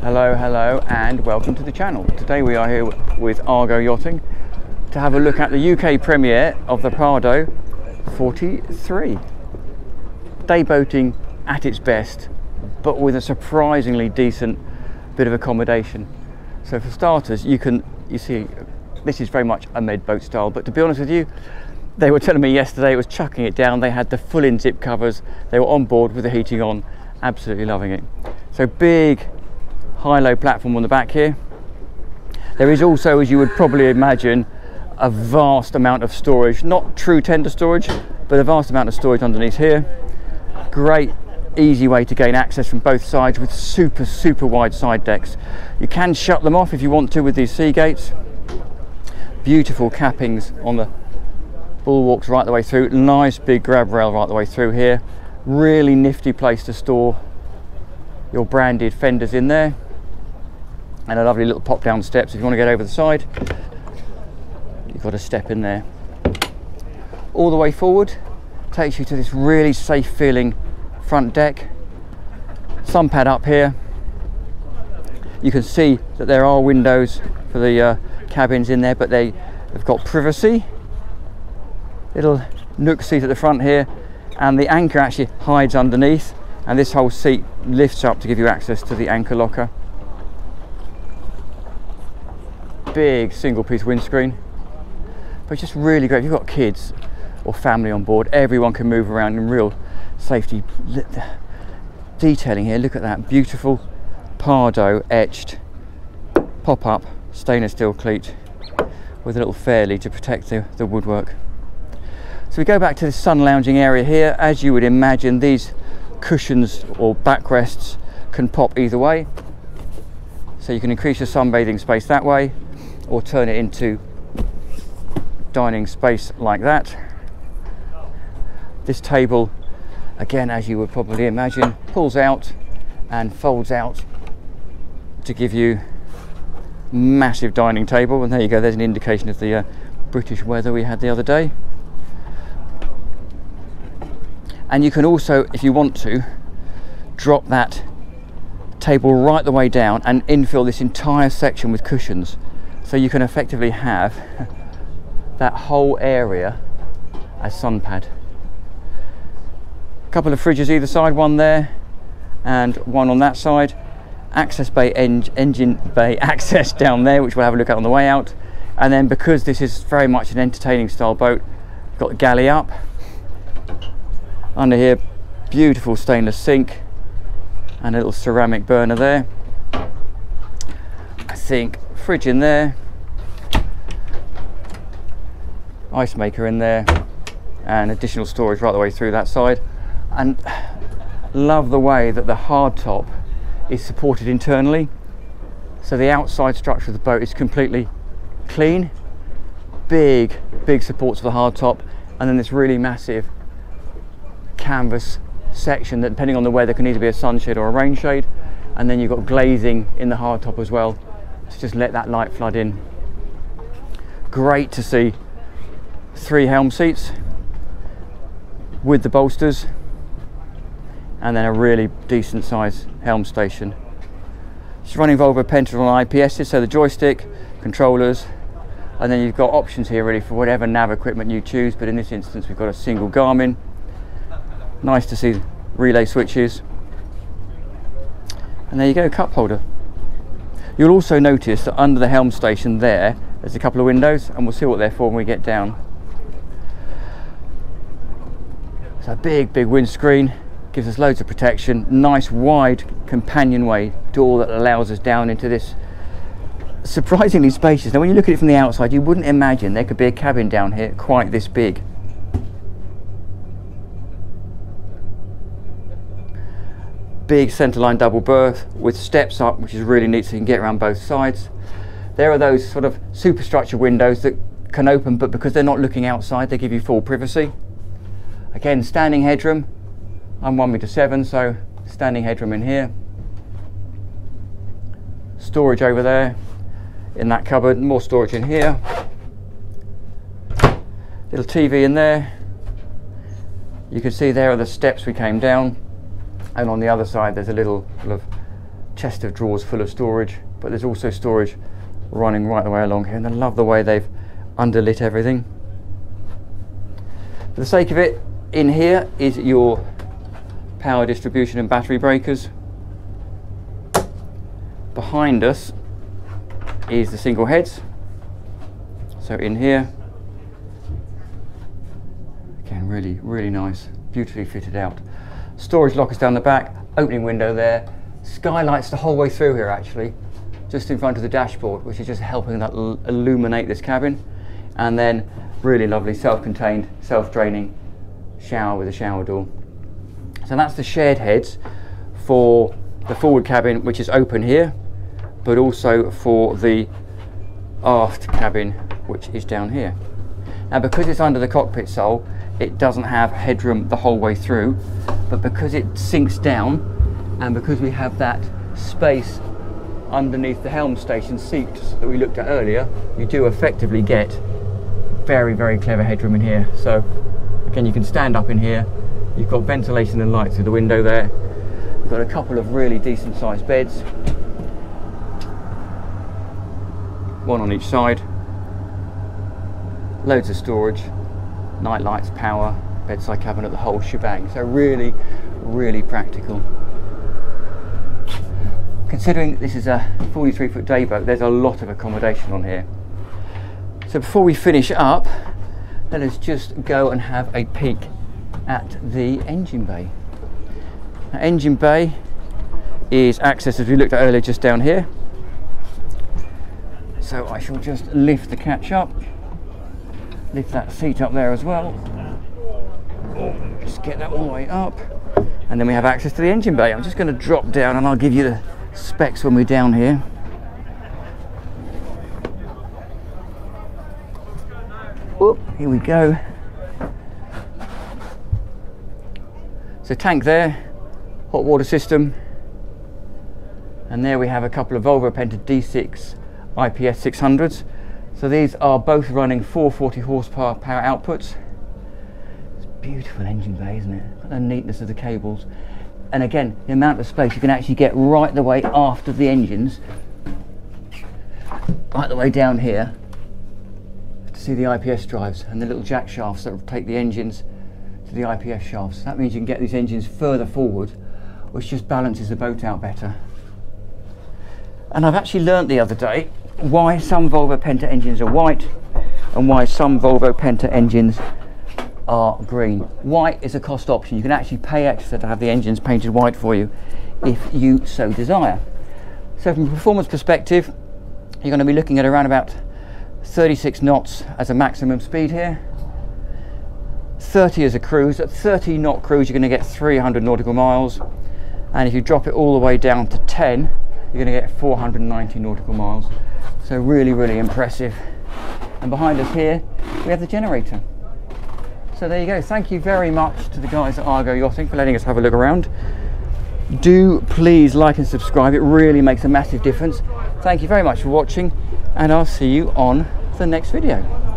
Hello, hello, and welcome to the channel. Today we are here with Argo Yachting to have a look at the UK premiere of the Pardo 43. Day boating at its best, but with a surprisingly decent bit of accommodation. So for starters, you see, this is very much a med boat style, but to be honest with you, they were telling me yesterday it was chucking it down. They had the full in-zip covers, they were on board with the heating on, absolutely loving it. So big high-low platform on the back here. There is also, as you would probably imagine, a vast amount of storage, not true tender storage, but a vast amount of storage underneath here. Great easy way to gain access from both sides with super wide side decks. You can shut them off if you want to with these sea gates. Beautiful cappings on the bulwarks right the way through. Nice big grab rail right the way through here. Really nifty place to store your branded fenders in there, and a lovely little pop down steps. If you want to get over the side, you've got a step in there. All the way forward takes you to this really safe feeling front deck. Sun pad up here. You can see that there are windows for the cabins in there, but they've got privacy. Little nook seat at the front here, and the anchor actually hides underneath, and this whole seat lifts up to give you access to the anchor locker. Big single piece windscreen, but just really great. If you've got kids or family on board, everyone can move around in real safety. Detailing here, look at that beautiful Pardo etched pop-up stainless steel cleat with a little fairlead to protect the woodwork. So we go back to the sun lounging area here. As you would imagine, these cushions or backrests can pop either way, so you can increase your sunbathing space that way or turn it into dining space like that. This table, again, as you would probably imagine, pulls out and folds out to give you massive dining table. And there you go, there's an indication of the British weather we had the other day. And you can also, if you want to, drop that table right the way down and infill this entire section with cushions, so you can effectively have that whole area as sun pad. A couple of fridges either side, one there and one on that side. Access bay, engine bay access down there, which we'll have a look at on the way out. And then, because this is very much an entertaining style boat, you've got the galley up. Under here, beautiful stainless sink and a little ceramic burner there. I think fridge in there, ice maker in there, and additional storage right the way through that side. And love the way that the hardtop is supported internally, so the outside structure of the boat is completely clean. Big supports for the hardtop, and then this really massive canvas section that, depending on the weather, can either be a sunshade or a rain shade. And then you've got glazing in the hardtop as well to just let that light flood in. Great to see 3 helm seats with the bolsters, and then a really decent size helm station. It's running Volvo Pentatron on IPSs, so the joystick, controllers, and then you've got options here really for whatever nav equipment you choose, but in this instance we've got a single Garmin. Nice to see relay switches, and there you go, cup holder. You'll also notice that under the helm station there's a couple of windows, and we'll see what they're for when we get down. So a big windscreen gives us loads of protection. Nice wide companionway door that allows us down into this surprisingly spacious. Now when you look at it from the outside, you wouldn't imagine there could be a cabin down here quite this big. Big centerline double berth with steps up, which is really neat, so you can get around both sides. There are those sort of superstructure windows that can open, but because they're not looking outside, they give you full privacy. Again, standing headroom. I'm 1.7 m, so standing headroom in here. Storage over there in that cupboard, more storage in here. Little TV in there. You can see there are the steps we came down, and on the other side there's a little chest of drawers full of storage, but there's also storage running right the way along here, and I love the way they've underlit everything. For the sake of it, in here is your power distribution and battery breakers. Behind us is the single heads. So in here, again, really nice, beautifully fitted out. Storage lockers down the back, opening window there. Skylights the whole way through here actually, just in front of the dashboard, which is just helping that illuminate this cabin. And then really lovely self-contained, self-draining shower with a shower door. So that's the shared heads for the forward cabin, which is open here, but also for the aft cabin, which is down here. Now because it's under the cockpit sole, it doesn't have headroom the whole way through, but because it sinks down and because we have that space underneath the helm station seats that we looked at earlier, you do effectively get very clever headroom in here. So again, you can stand up in here, you've got ventilation and light through the window there, you've got a couple of really decent sized beds, one on each side, loads of storage, night lights, power, bedside cabinet, the whole shebang. So really practical. Considering this is a 43-foot day boat, there's a lot of accommodation on here. So before we finish up, let us just go and have a peek at the engine bay. Now, engine bay is accessed, as we looked at earlier, just down here. So I shall just lift the catch up, lift that seat up there as well. Just get that all the way up, and then we have access to the engine bay. I'm just going to drop down and I'll give you the specs when we're down here. Oop, here we go. So tank there, hot water system, and there we have a couple of Volvo Penta D6 IPS 600s. So these are both running 440 horsepower power outputs. It's a beautiful engine bay, isn't it? Look at the neatness of the cables. And again, the amount of space you can actually get right the way after the engines, right the way down here, to see the IPS drives and the little jack shafts that will take the engines to the IPS shafts. That means you can get these engines further forward, which just balances the boat out better. And I've actually learnt the other day why some Volvo Penta engines are white and why some Volvo Penta engines are green. White is a cost option. You can actually pay extra to have the engines painted white for you if you so desire. So from a performance perspective, you're going to be looking at around about 36 knots as a maximum speed here, 30 as a cruise. At 30 knot cruise you're going to get 300 nautical miles, and if you drop it all the way down to 10 you're going to get 490 nautical miles. So really impressive. And behind us here we have the generator. So there you go. Thank you very much to the guys at Argo Yachting for letting us have a look around. Do please like and subscribe, it really makes a massive difference. Thank you very much for watching, and I'll see you on the next video.